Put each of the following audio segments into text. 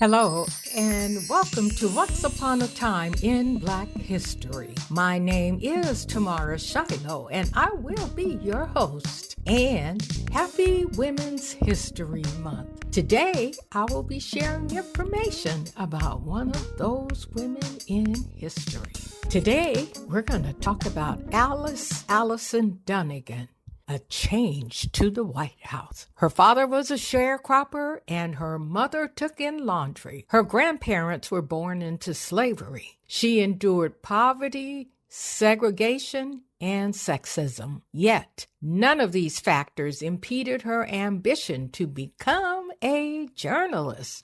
Hello, and welcome to Once Upon a Time in Black History. My name is Tamara Shiloh, and I will be your host. And happy Women's History Month. Today, I will be sharing information about one of those women in history. Today, we're going to talk about Allison Dunnigan. A change to the White House. Her father was a sharecropper and her mother took in laundry. Her grandparents were born into slavery. She endured poverty, segregation, and sexism. Yet, none of these factors impeded her ambition to become a journalist.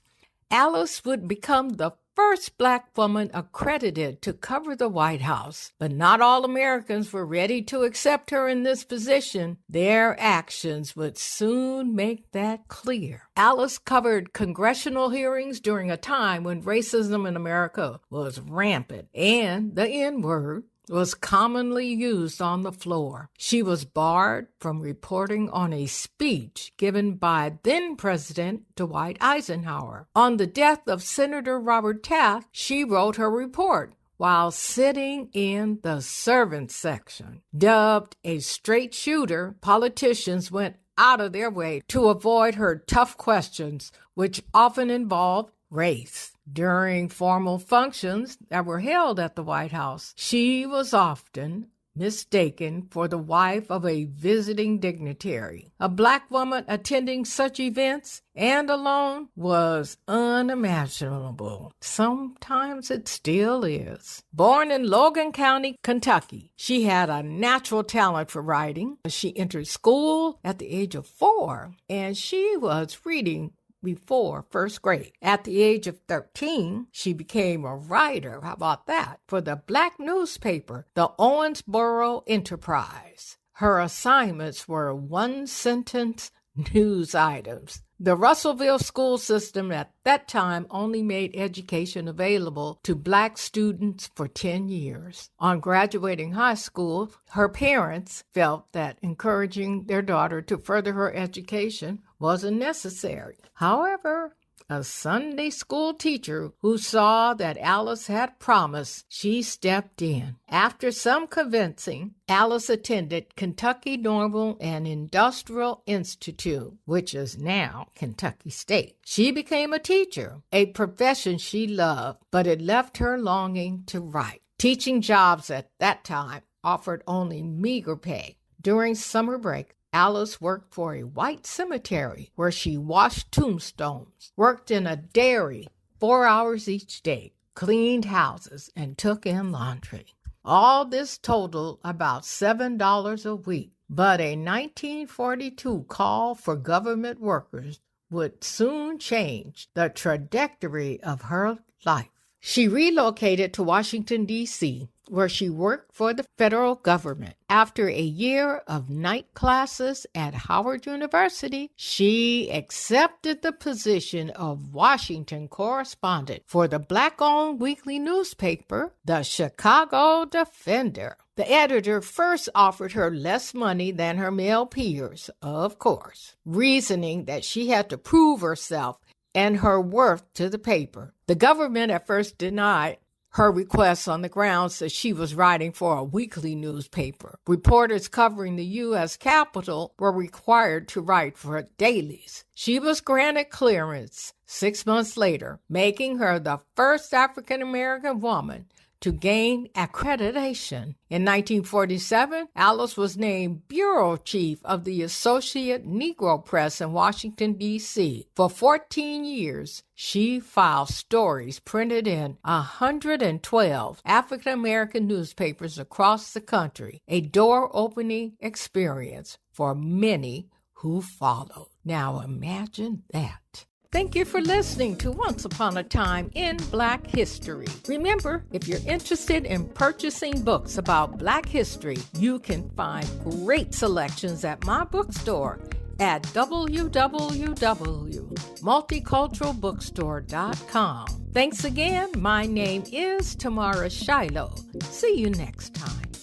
Alice would become the first Black woman accredited to cover the White House. But not all Americans were ready to accept her in this position. Their actions would soon make that clear. Alice covered congressional hearings during a time when racism in America was rampant and the N-word was commonly used on the floor. She was barred from reporting on a speech given by then-President Dwight Eisenhower. On the death of Senator Robert Taft, she wrote her report while sitting in the servants section. Dubbed a straight shooter, politicians went out of their way to avoid her tough questions, which often involved race. During formal functions that were held at the White House, she was often mistaken for the wife of a visiting dignitary. A Black woman attending such events and alone was unimaginable. Sometimes it still is. Born in Logan County, Kentucky, she had a natural talent for writing. She entered school at the age of 4, and she was reading before first grade. At the age of 13, she became a writer, how about that, for the Black newspaper, the Owensboro Enterprise. Her assignments were one-sentence news items. The Russellville school system at that time only made education available to Black students for 10 years. On graduating high school, her parents felt that encouraging their daughter to further her education wasn't necessary. However, a Sunday school teacher who saw that Alice had promise, she stepped in. After some convincing, Alice attended Kentucky Normal and Industrial Institute, which is now Kentucky State. She became a teacher, a profession she loved, but it left her longing to write. Teaching jobs at that time offered only meager pay. During summer break, Alice worked for a white cemetery where she washed tombstones, worked in a dairy 4 hours each day, cleaned houses, and took in laundry. All this totaled about $7 a week, but a 1942 call for government workers would soon change the trajectory of her life. She relocated to Washington, D.C., where she worked for the federal government. After a year of night classes at Howard University, she accepted the position of Washington correspondent for the Black-owned weekly newspaper, the Chicago Defender. The editor first offered her less money than her male peers, of course, reasoning that she had to prove herself and her worth to the paper. The government at first denied her requests on the grounds that she was writing for a weekly newspaper. Reporters covering the U.S. Capitol were required to write for dailies. She was granted clearance 6 months later, making her the first African-American woman to gain accreditation. In 1947, Alice was named bureau chief of the Associate Negro Press in Washington, D.C. For 14 years, she filed stories printed in 112 African-American newspapers across the country, a door-opening experience for many who followed. Now imagine that. Thank you for listening to Once Upon a Time in Black History. Remember, if you're interested in purchasing books about Black history, you can find great selections at my bookstore at www.multiculturalbookstore.com. Thanks again. My name is Tamara Shiloh. See you next time.